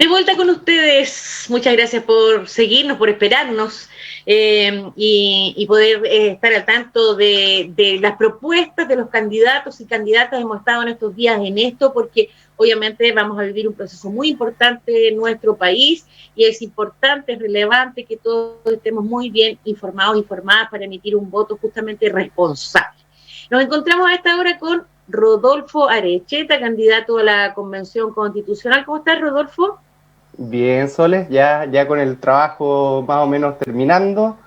De vuelta con ustedes, muchas gracias por seguirnos, por esperarnos y poder estar al tanto de las propuestas de los candidatos y candidatas. Hemos estado en estos días en esto porque obviamente vamos a vivir un proceso muy importante en nuestro país y es importante, es relevante que todos estemos muy bien informados, informadas para emitir un voto justamente responsable. Nos encontramos a esta hora con Rodolfo Arecheta, candidato a la Convención Constitucional. ¿Cómo estás, Rodolfo? Bien, Soles, ya con el trabajo más o menos terminando,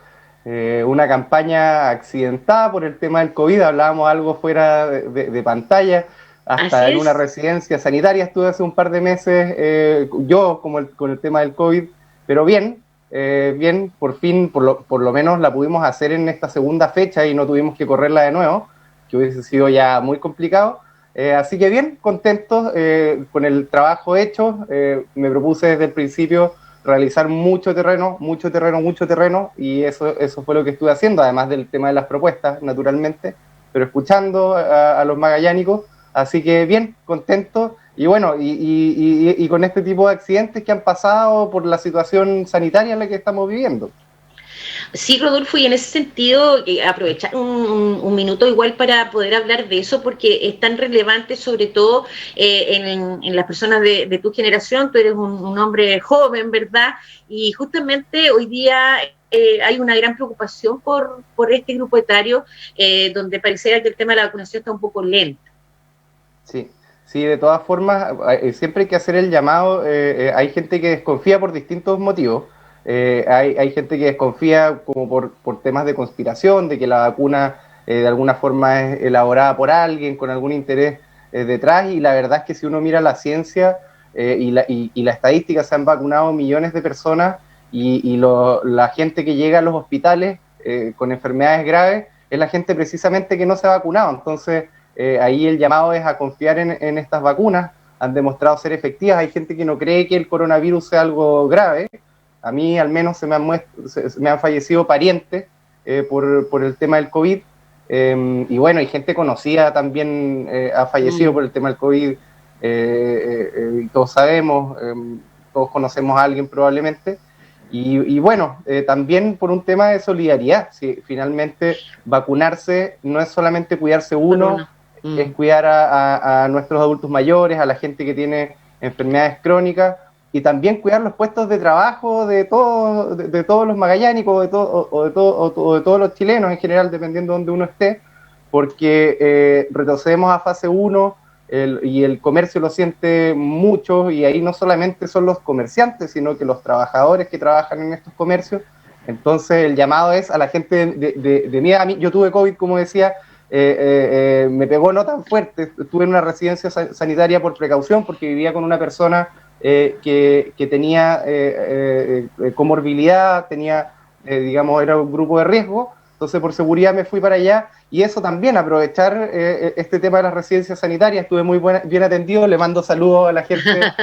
una campaña accidentada por el tema del COVID, hablábamos algo fuera de pantalla, hasta Así en una es. residencia sanitaria estuve hace un par de meses, yo con el tema del COVID, pero bien, por fin, por lo menos la pudimos hacer en esta segunda fecha y no tuvimos que correrla de nuevo, que hubiese sido ya muy complicado. Así que bien, contentos con el trabajo hecho. Me propuse desde el principio realizar mucho terreno, y eso fue lo que estuve haciendo, además del tema de las propuestas, naturalmente, pero escuchando a los magallánicos. Así que bien, contento. Y bueno, y con este tipo de accidentes que han pasado por la situación sanitaria en la que estamos viviendo. Sí, Rodolfo, y en ese sentido, aprovechar un minuto igual para poder hablar de eso, porque es tan relevante, sobre todo en las personas de tu generación. Tú eres un hombre joven, ¿verdad? Y justamente hoy día hay una gran preocupación por este grupo etario, donde pareciera que el tema de la vacunación está un poco lento. Sí, sí, de todas formas, siempre hay que hacer el llamado. Hay gente que desconfía por distintos motivos. Hay gente que desconfía como por temas de conspiración, de que la vacuna de alguna forma es elaborada por alguien con algún interés detrás. Y la verdad es que si uno mira la ciencia y la estadística, se han vacunado millones de personas la gente que llega a los hospitales con enfermedades graves es la gente precisamente que no se ha vacunado. Entonces, ahí el llamado es a confiar en estas vacunas, han demostrado ser efectivas. Hay gente que no cree que el coronavirus sea algo grave. A mí al menos me han fallecido parientes por el tema del COVID. Y bueno, hay gente conocida también ha fallecido por el tema del COVID. Todos sabemos, todos conocemos a alguien probablemente. Y bueno, también por un tema de solidaridad. Si finalmente vacunarse no es solamente cuidarse Por uno, uno. es cuidar a nuestros adultos mayores, a la gente que tiene enfermedades crónicas, y también cuidar los puestos de trabajo de todos los magallánicos o de todos los chilenos en general, dependiendo de donde uno esté, porque retrocedemos a fase 1 y el comercio lo siente mucho, y ahí no solamente son los comerciantes, sino que los trabajadores que trabajan en estos comercios. Entonces el llamado es a la gente de mi edad. Yo tuve COVID, como decía, me pegó no tan fuerte, estuve en una residencia sanitaria por precaución, porque vivía con una persona que tenía comorbilidad, digamos, era un grupo de riesgo. Entonces por seguridad me fui para allá, y eso también, aprovechar este tema de las residencias sanitarias. Estuve bien atendido, le mando saludos a la gente de la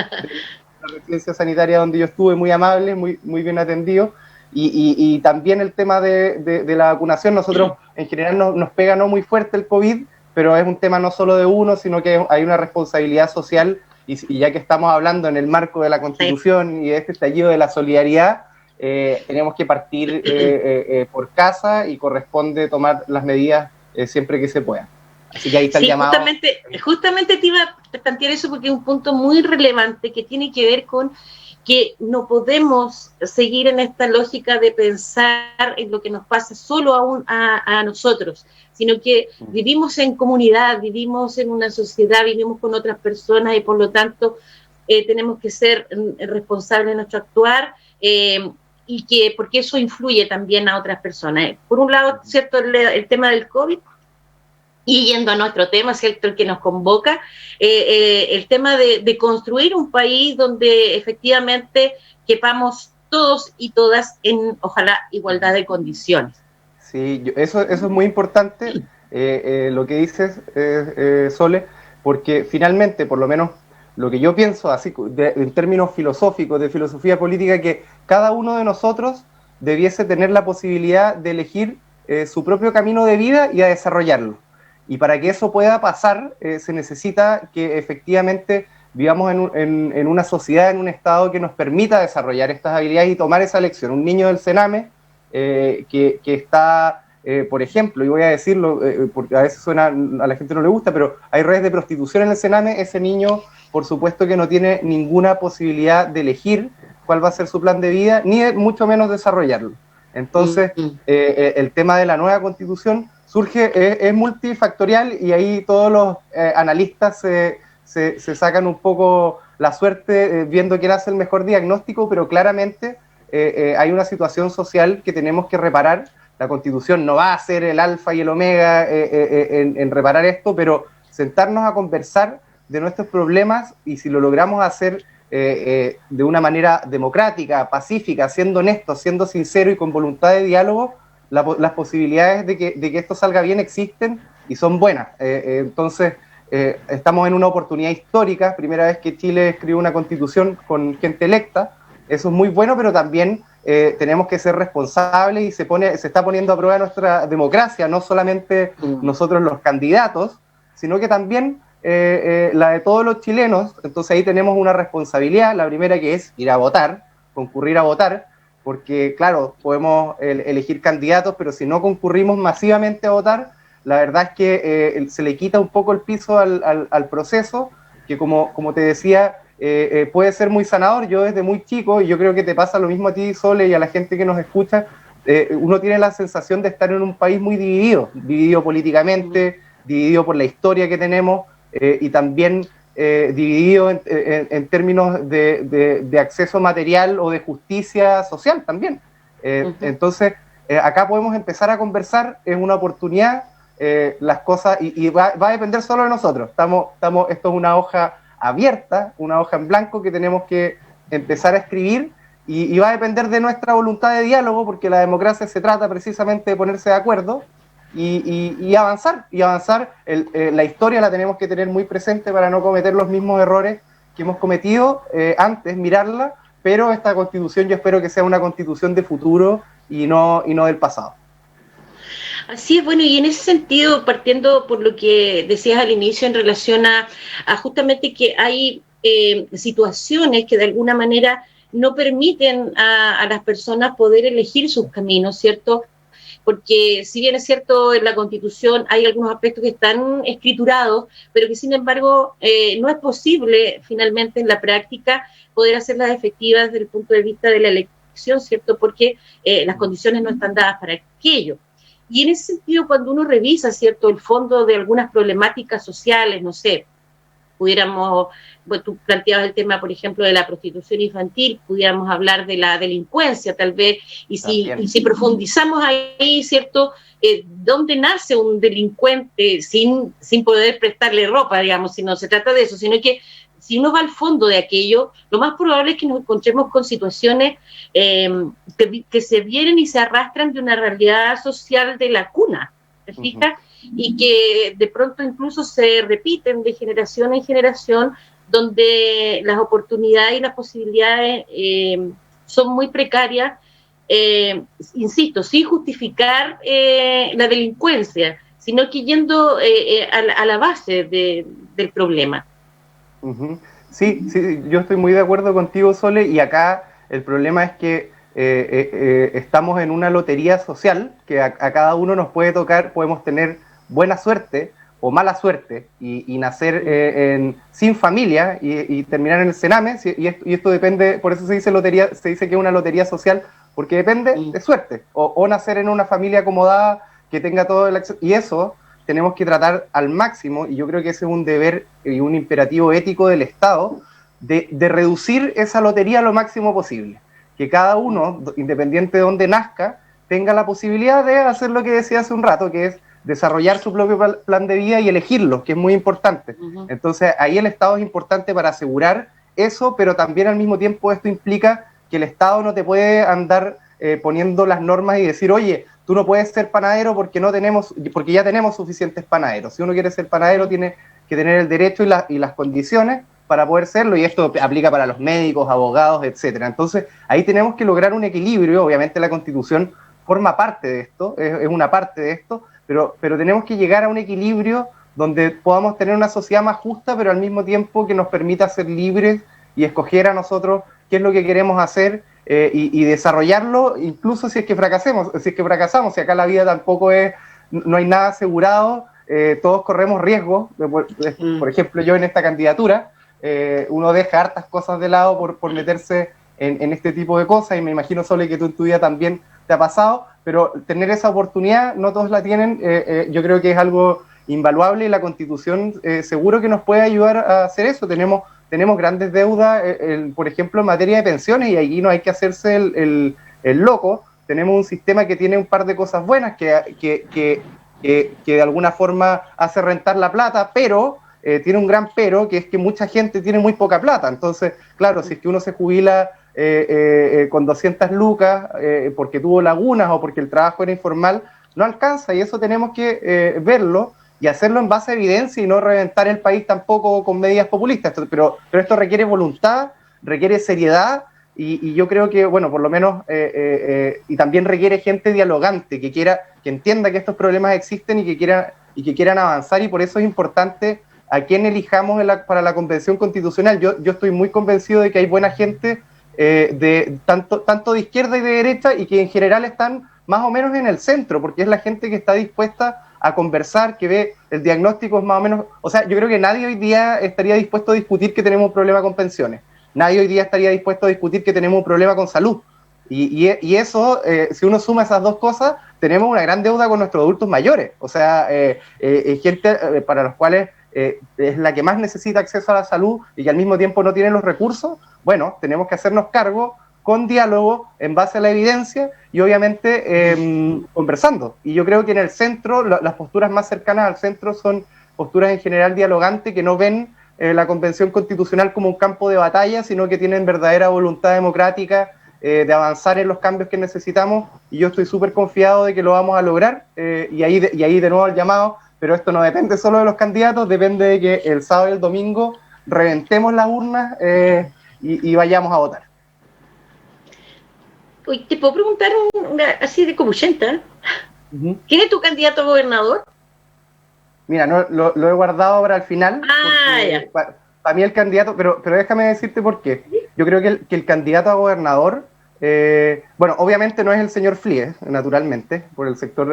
residencia sanitaria donde yo estuve, muy amable, muy bien atendido. Y también el tema de la vacunación. Nosotros en general nos pega no muy fuerte el COVID, pero es un tema no solo de uno, sino que hay una responsabilidad social, y ya que estamos hablando en el marco de la Sí. Constitución y de este estallido de la solidaridad, tenemos que partir por casa, y corresponde tomar las medidas siempre que se pueda. Así que ahí está el Sí, llamado. justamente te iba a plantear eso porque es un punto muy relevante que tiene que ver con que no podemos seguir en esta lógica de pensar en lo que nos pasa solo a nosotros, sino que vivimos en comunidad, vivimos en una sociedad, vivimos con otras personas, y por lo tanto tenemos que ser responsables de nuestro actuar, y que porque eso influye también a otras personas. Por un lado, cierto, el tema del COVID. Y yendo a nuestro tema, ¿cierto?, el que nos convoca, el tema de construir un país donde efectivamente quepamos todos y todas en, ojalá, igualdad de condiciones. Sí, eso es muy importante, lo que dices, Sole, porque finalmente, por lo menos lo que yo pienso, así en términos filosóficos, de filosofía política, que cada uno de nosotros debiese tener la posibilidad de elegir su propio camino de vida y a desarrollarlo. Y para que eso pueda pasar, se necesita que efectivamente vivamos en una sociedad, en un estado que nos permita desarrollar estas habilidades y tomar esa lección. Un niño del Sename que está, por ejemplo, y voy a decirlo porque a veces suena, a la gente no le gusta, pero hay redes de prostitución en el Sename, ese niño por supuesto que no tiene ninguna posibilidad de elegir cuál va a ser su plan de vida, ni mucho menos desarrollarlo. Entonces, el tema de la nueva constitución surge, es multifactorial, y ahí todos los analistas se sacan un poco la suerte viendo quién hace el mejor diagnóstico, pero claramente hay una situación social que tenemos que reparar. La constitución no va a ser el alfa y el omega en reparar esto, pero sentarnos a conversar de nuestros problemas, y si lo logramos hacer de una manera democrática, pacífica, siendo honesto, siendo sincero y con voluntad de diálogo, las posibilidades de que esto salga bien existen y son buenas. Entonces, estamos en una oportunidad histórica, primera vez que Chile escribe una constitución con gente electa, eso es muy bueno, pero también tenemos que ser responsables, y se está poniendo a prueba nuestra democracia, no solamente nosotros los candidatos, sino que también la de todos los chilenos. Entonces ahí tenemos una responsabilidad, la primera, que es ir a votar, concurrir a votar, porque claro, podemos elegir candidatos, pero si no concurrimos masivamente a votar, la verdad es que se le quita un poco el piso al proceso, que como te decía, puede ser muy sanador. Yo desde muy chico, y yo creo que te pasa lo mismo a ti, Sole, y a la gente que nos escucha, uno tiene la sensación de estar en un país muy dividido políticamente, dividido por la historia que tenemos, y también dividido en términos de acceso material o de justicia social también. Entonces, acá podemos empezar a conversar, es una oportunidad, las cosas, y va a depender solo de nosotros. Esto es una hoja abierta, una hoja en blanco que tenemos que empezar a escribir, y va a depender de nuestra voluntad de diálogo, porque la democracia se trata precisamente de ponerse de acuerdo y avanzar. La historia la tenemos que tener muy presente para no cometer los mismos errores que hemos cometido antes, mirarla, pero esta constitución yo espero que sea una constitución de futuro y no del pasado. Así es, bueno, y en ese sentido, partiendo por lo que decías al inicio en relación a justamente que hay situaciones que de alguna manera no permiten a las personas poder elegir sus caminos, ¿cierto? Porque si bien es cierto, en la Constitución hay algunos aspectos que están escriturados, pero que sin embargo no es posible finalmente en la práctica poder hacerlas efectivas desde el punto de vista de la elección, ¿cierto? Porque las condiciones no están dadas para aquello. Y en ese sentido, cuando uno revisa, ¿cierto?, el fondo de algunas problemáticas sociales, no sé, pudiéramos, bueno, tú planteabas el tema, por ejemplo, de la prostitución infantil, pudiéramos hablar de la delincuencia, tal vez, y si profundizamos ahí, ¿cierto?, ¿dónde nace un delincuente sin poder prestarle ropa, digamos, si no se trata de eso, sino que si uno va al fondo de aquello, lo más probable es que nos encontremos con situaciones que se vienen y se arrastran de una realidad social de la cuna, ¿te fijas? Y que de pronto incluso se repiten de generación en generación, donde las oportunidades y las posibilidades son muy precarias, insisto, sin justificar la delincuencia, sino que yendo a la base del problema. Sí, yo estoy muy de acuerdo contigo, Sole, y acá el problema es que estamos en una lotería social, que a cada uno nos puede tocar, podemos tener buena suerte o mala suerte, y nacer sin familia y terminar en el Sename, y esto depende, por eso se dice lotería, se dice que es una lotería social, porque depende de suerte, o nacer en una familia acomodada que tenga todo el acceso, y eso tenemos que tratar al máximo, y yo creo que ese es un deber y un imperativo ético del Estado, de reducir esa lotería lo máximo posible. Que cada uno, independiente de dónde nazca, tenga la posibilidad de hacer lo que decía hace un rato, que es desarrollar su propio plan de vida y elegirlo, que es muy importante. Entonces, ahí el Estado es importante para asegurar eso, pero también al mismo tiempo esto implica que el Estado no te puede andar poniendo las normas y decir, oye, tú no puedes ser panadero porque ya tenemos suficientes panaderos. Si uno quiere ser panadero, tiene que tener el derecho y las condiciones para poder serlo, y esto aplica para los médicos, abogados, etcétera. Entonces, ahí tenemos que lograr un equilibrio. Obviamente la Constitución forma parte de esto, es una parte de esto, pero tenemos que llegar a un equilibrio donde podamos tener una sociedad más justa, pero al mismo tiempo que nos permita ser libres y escoger a nosotros qué es lo que queremos hacer y desarrollarlo, incluso si es que fracasamos, si acá la vida tampoco es, no hay nada asegurado, todos corremos riesgos, por ejemplo yo en esta candidatura, uno deja hartas cosas de lado por meterse en este tipo de cosas, y me imagino, Sole, que tú en tu vida también te ha pasado, pero tener esa oportunidad, no todos la tienen, yo creo que es algo invaluable, y la Constitución seguro que nos puede ayudar a hacer eso. Tenemos grandes deudas, por ejemplo, en materia de pensiones, y allí no hay que hacerse el loco. Tenemos un sistema que tiene un par de cosas buenas, que de alguna forma hace rentar la plata, pero tiene un gran pero, que es que mucha gente tiene muy poca plata. Entonces, claro, si es que uno se jubila con 200 lucas porque tuvo lagunas o porque el trabajo era informal, no alcanza, y eso tenemos que verlo y hacerlo en base a evidencia y no reventar el país tampoco con medidas populistas. Pero esto requiere voluntad, requiere seriedad, y yo creo que, bueno, por lo menos, y también requiere gente dialogante, que entienda que estos problemas existen y que quieran avanzar, y por eso es importante a quién elijamos para la Convención Constitucional. Yo estoy muy convencido de que hay buena gente tanto de izquierda y de derecha, y que en general están más o menos en el centro, porque es la gente que está dispuesta a conversar, que ve el diagnóstico es más o menos, o sea, yo creo que nadie hoy día estaría dispuesto a discutir que tenemos un problema con pensiones, nadie hoy día estaría dispuesto a discutir que tenemos un problema con salud, y eso, si uno suma esas dos cosas, tenemos una gran deuda con nuestros adultos mayores, o sea, gente para los cuales es la que más necesita acceso a la salud y que al mismo tiempo no tiene los recursos. Bueno, tenemos que hacernos cargo con diálogo, en base a la evidencia y obviamente conversando. Y yo creo que en el centro, las posturas más cercanas al centro son posturas en general dialogantes, que no ven la Convención Constitucional como un campo de batalla, sino que tienen verdadera voluntad democrática de avanzar en los cambios que necesitamos, y yo estoy súper confiado de que lo vamos a lograr, y ahí de nuevo el llamado, pero esto no depende solo de los candidatos, depende de que el sábado y el domingo reventemos las urnas y vayamos a votar. Oye, ¿te puedo preguntar así de copuchenta? ¿Quién es tu candidato a gobernador? Mira, no, lo he guardado para el final. Para mí el candidato, pero déjame decirte por qué. Yo creo que el candidato a gobernador, bueno, obviamente no es el señor Flies, naturalmente, por el sector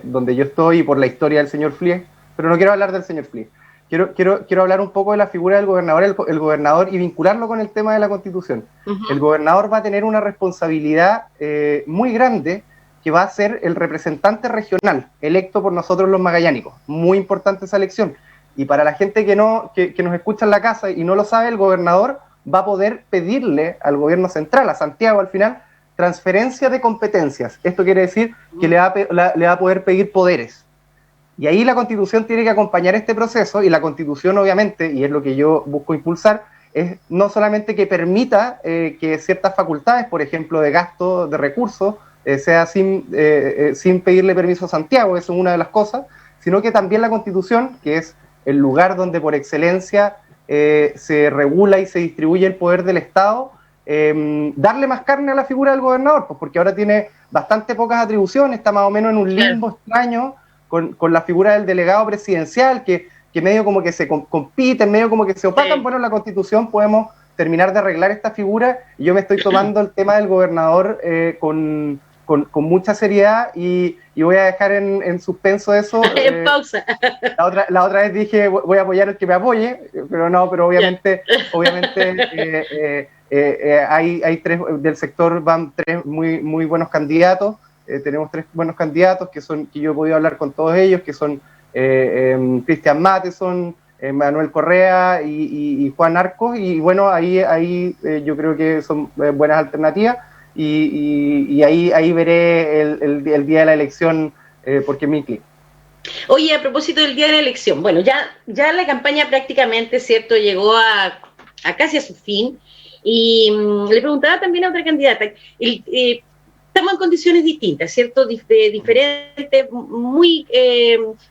donde yo estoy y por la historia del señor Flies, pero no quiero hablar del señor Flies. Quiero hablar un poco de la figura del gobernador, el gobernador, y vincularlo con el tema de la Constitución. El gobernador va a tener una responsabilidad muy grande, que va a ser el representante regional electo por nosotros los magallánicos. Muy importante esa elección. Y para la gente que nos escucha en la casa y no lo sabe, el gobernador va a poder pedirle al gobierno central, a Santiago al final, transferencia de competencias. Esto quiere decir que le va a poder pedir poderes. Y ahí la Constitución tiene que acompañar este proceso, y la Constitución obviamente, y es lo que yo busco impulsar, es no solamente que permita que ciertas facultades, por ejemplo, de gasto de recursos, sea sin pedirle permiso a Santiago, eso es una de las cosas, sino que también la Constitución, que es el lugar donde por excelencia se regula y se distribuye el poder del Estado, darle más carne a la figura del gobernador, pues porque ahora tiene bastante pocas atribuciones, está más o menos en un limbo extraño con la figura del delegado presidencial, que medio como que se compiten, medio como que se opacan. Bueno, en la Constitución podemos terminar de arreglar esta figura, y yo me estoy tomando el tema del gobernador con mucha seriedad, y voy a dejar en suspenso eso. En pausa. La otra vez dije, voy a apoyar al que me apoye, pero obviamente hay tres, del sector van tres muy, muy buenos candidatos. Tenemos tres buenos candidatos que yo he podido hablar con todos ellos, que son Cristian Matheson, Manuel Correa y Juan Arcos, y bueno, ahí yo creo que son buenas alternativas, y ahí veré el día de la elección porque es mi clic. Oye, a propósito del día de la elección, bueno, ya la campaña prácticamente, ¿cierto?, llegó a casi a su fin, y le preguntaba también a otra candidata, estamos en condiciones distintas, ¿cierto?, diferentes, muy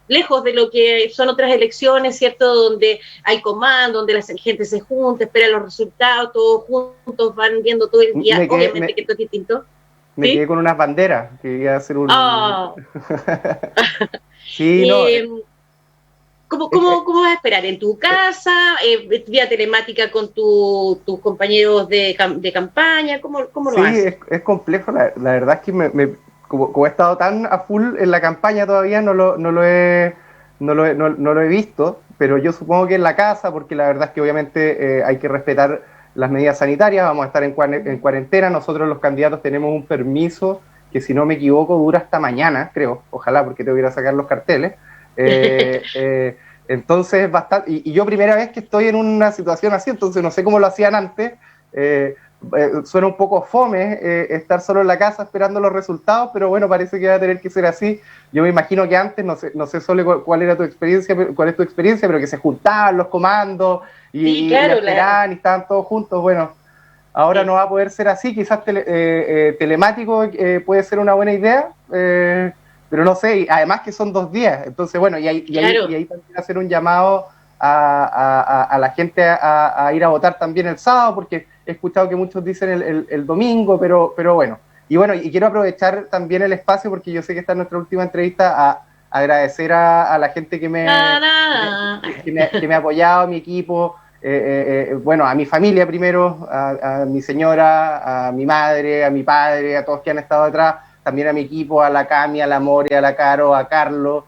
lejos de lo que son otras elecciones, ¿cierto?, donde hay comando, donde la gente se junta, espera los resultados, todos juntos van viendo todo el día, obviamente que esto es distinto. Me quedé con unas banderas, que iba a hacer un... Oh. Sí, no... ¿Cómo vas a esperar? ¿En tu casa? ¿Vía telemática con tus compañeros de campaña? ¿Cómo lo Sí, haces? es complejo. La verdad es que como he estado tan a full en la campaña todavía, no lo he visto, pero yo supongo que en la casa, porque la verdad es que obviamente hay que respetar las medidas sanitarias, vamos a estar en cuarentena, nosotros los candidatos tenemos un permiso que si no me equivoco dura hasta mañana, creo, ojalá, porque te voy a ir a sacar los carteles. Eh, eh, entonces, bastante, y yo primera vez que estoy en una situación así, entonces no sé cómo lo hacían antes. Eh, Suena un poco fome estar solo en la casa esperando los resultados, pero bueno, parece que va a tener que ser así. Yo me imagino que antes, no sé Sole, cuál era tu experiencia, cuál es tu experiencia, pero que se juntaban los comandos Sí, y claro, esperaban y estaban todos juntos. Bueno, ahora sí, no va a poder ser así, quizás telemático puede ser una buena idea, pero no sé, y además que son 2 días, entonces bueno, claro. y ahí también hacer un llamado a la gente a ir a votar también el sábado, porque he escuchado que muchos dicen el domingo, pero bueno. Y bueno, y quiero aprovechar también el espacio, porque yo sé que esta es nuestra última entrevista, a agradecer a la gente Tarán. que me ha apoyado, a mi equipo, bueno, a mi familia primero, a mi señora, a mi madre, a mi padre, a todos que han estado atrás, también a mi equipo, a la Cami, a la More, a la Caro, a Carlos,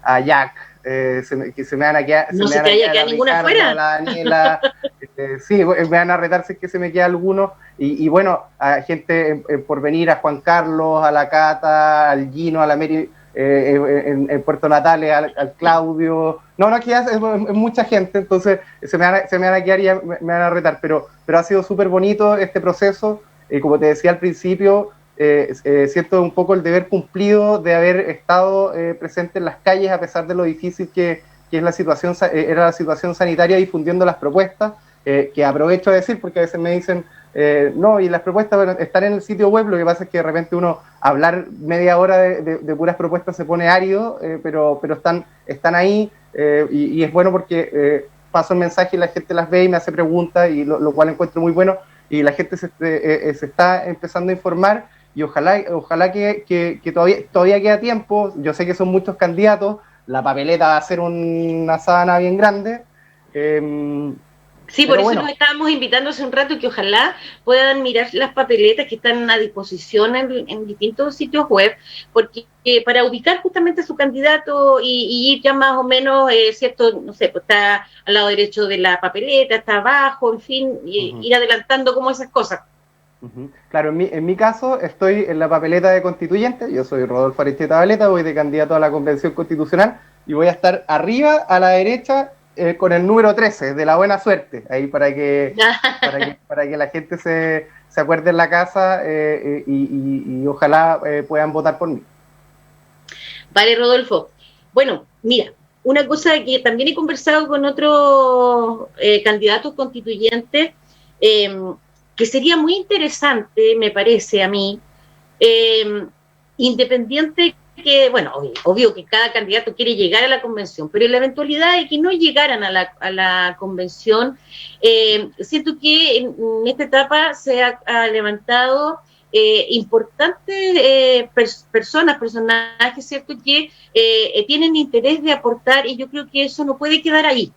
a Jack, que se me van a quedar, No se te haya a quedado ninguna Ricardo, a afuera. la Daniela, sí, me van a retar si es que se me queda alguno, y bueno, a gente por venir, a Juan Carlos, a la Cata, al Gino, a la Mary, en Puerto Natales, al Claudio, no, aquí es mucha gente, entonces se me van a quedar y ya me van a retar, pero ha sido súper bonito este proceso, como te decía al principio, siento un poco el deber cumplido de haber estado presente en las calles a pesar de lo difícil que es la situación, era la situación sanitaria, difundiendo las propuestas, que aprovecho de decir porque a veces me dicen, no, y las propuestas bueno, están en el sitio web, lo que pasa es que de repente uno hablar media hora de puras propuestas se pone árido, pero están ahí, y es bueno porque paso el mensaje y la gente las ve y me hace preguntas, y lo cual encuentro muy bueno, y la gente se está empezando a informar, y ojalá que todavía queda tiempo. Yo sé que son muchos candidatos, la papeleta va a ser una sábana bien grande, eh, Sí, por pero eso los bueno. estábamos invitando hace un rato que ojalá puedan mirar las papeletas que están a disposición en distintos sitios web, porque para ubicar justamente a su candidato y ir ya más o menos, cierto, no sé, pues está al lado derecho de la papeleta, está abajo, en fin, Uh-huh. ir adelantando como esas cosas. Uh-huh. Claro, en mi caso estoy en la papeleta de constituyente, yo soy Rodolfo Aristieta Valeta, voy de candidato a la Convención Constitucional y voy a estar arriba a la derecha con el número 13 de la buena suerte, ahí para que la gente se acuerde en la casa, y ojalá puedan votar por mí. Vale, Rodolfo. Bueno, mira, una cosa que también he conversado con otros candidatos constituyentes, eh, que sería muy interesante, me parece a mí, eh, independiente que, bueno, obvio que cada candidato quiere llegar a la convención, pero en la eventualidad de que no llegaran a la convención, siento que en esta etapa se ha levantado importantes personajes, ¿cierto?, que tienen interés de aportar, y yo creo que eso no puede quedar ahí.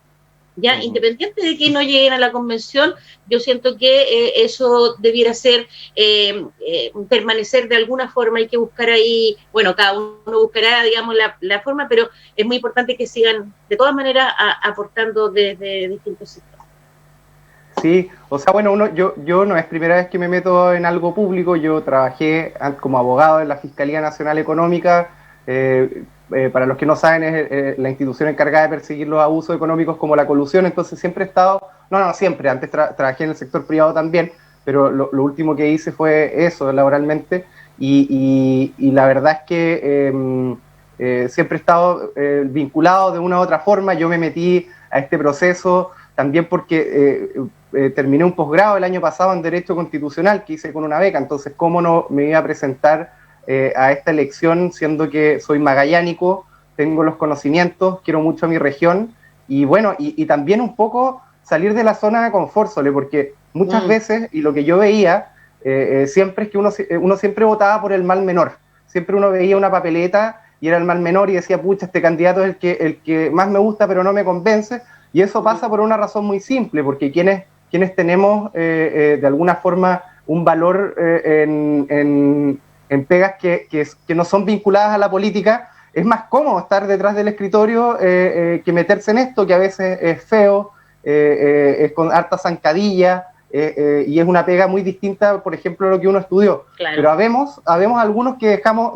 Ya, Uh-huh. independiente de que no lleguen a la convención, yo siento que eso debiera ser permanecer de alguna forma. Hay que buscar ahí, bueno, cada uno buscará, digamos, la forma, pero es muy importante que sigan de todas maneras aportando desde distintos sectores. Sí, o sea, bueno, yo no es primera vez que me meto en algo público, yo trabajé como abogado en la Fiscalía Nacional Económica, para los que no saben es la institución encargada de perseguir los abusos económicos como la colusión, entonces siempre he estado, no siempre, antes trabajé en el sector privado también, pero lo último que hice fue eso laboralmente, y la verdad es que siempre he estado vinculado de una u otra forma, yo me metí a este proceso también porque terminé un posgrado el año pasado en Derecho Constitucional que hice con una beca, entonces cómo no me iba a presentar a esta elección siendo que soy magallánico, tengo los conocimientos, quiero mucho a mi región, y bueno, y también un poco salir de la zona de confort, Sole, porque muchas veces, y lo que yo veía, siempre es que uno siempre votaba por el mal menor, siempre uno veía una papeleta y era el mal menor y decía, pucha, este candidato es el que más me gusta pero no me convence, y eso pasa por una razón muy simple, porque quienes tenemos de alguna forma un valor en pegas que no son vinculadas a la política, es más cómodo estar detrás del escritorio que meterse en esto, que a veces es feo, es con harta zancadilla, y es una pega muy distinta, por ejemplo, a lo que uno estudió. Claro. Pero habemos algunos que dejamos,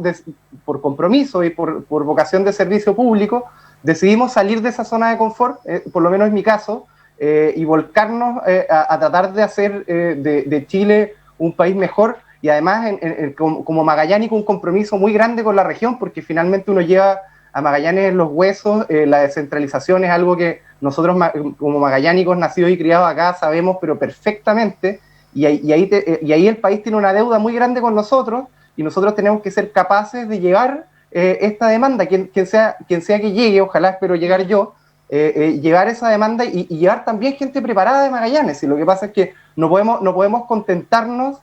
por compromiso y por vocación de servicio público, decidimos salir de esa zona de confort, por lo menos en mi caso, y volcarnos a tratar de hacer de Chile un país mejor, y además como magallánico un compromiso muy grande con la región, porque finalmente uno lleva a Magallanes en los huesos. La descentralización es algo que nosotros como magallánicos nacidos y criados acá sabemos pero perfectamente, y ahí el país tiene una deuda muy grande con nosotros, y nosotros tenemos que ser capaces de llevar esta demanda, quien sea que llegue, ojalá espero llegar yo, llevar esa demanda y llevar también gente preparada de Magallanes. Y lo que pasa es que no podemos contentarnos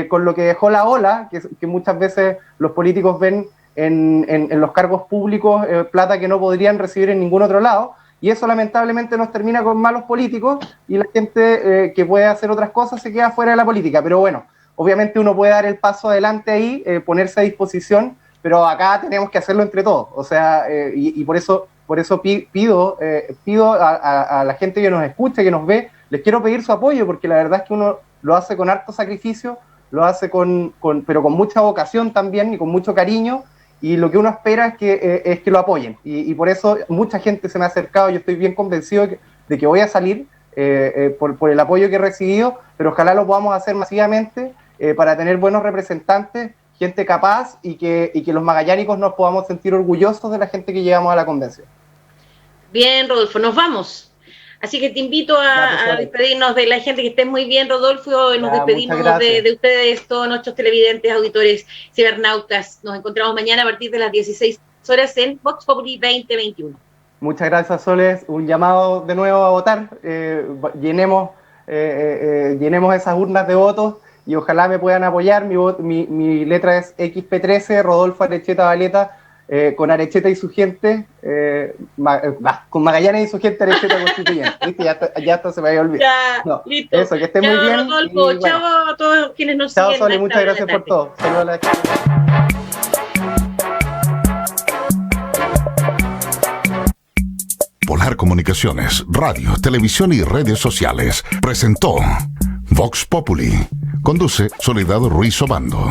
con lo que dejó la ola, que muchas veces los políticos ven en los cargos públicos plata que no podrían recibir en ningún otro lado, y eso lamentablemente nos termina con malos políticos, y la gente que puede hacer otras cosas se queda fuera de la política. Pero bueno, obviamente uno puede dar el paso adelante ahí, ponerse a disposición, pero acá tenemos que hacerlo entre todos. O sea, y por eso pido a la gente que nos escucha, que nos ve, les quiero pedir su apoyo, porque la verdad es que uno lo hace con harto sacrificio, lo hace pero con mucha vocación también y con mucho cariño, y lo que uno espera es que lo apoyen, y por eso mucha gente se me ha acercado. Yo estoy bien convencido de que voy a salir por el apoyo que he recibido, pero ojalá lo podamos hacer masivamente para tener buenos representantes, gente capaz, y que los magallánicos nos podamos sentir orgullosos de la gente que llevamos a la convención. Bien, Rodolfo, nos vamos. Así que te invito a despedirnos de la gente. Que estés muy bien, Rodolfo. Nos despedimos de ustedes, todos nuestros televidentes, auditores, cibernautas. Nos encontramos mañana a partir de las 16 horas en Vox Populi 2021. Muchas gracias, Soles. Un llamado de nuevo a votar. Llenemos esas urnas de votos y ojalá me puedan apoyar. Mi letra es XP13, Rodolfo Arecheta Valeta, con Arecheta y su gente, con Magallanes y su gente, Arecheta Constituyente. ¿Viste? Ya hasta se me había olvidado. Ya, listo. Eso, que estén muy bien. Rodolfo, y, chao a todos quienes nos siguen. Chao, Sole, muchas gracias por todo. Saludos a la gente. Polar Comunicaciones, radio, televisión y redes sociales presentó Vox Populi. Conduce Soledad Ruiz Obando.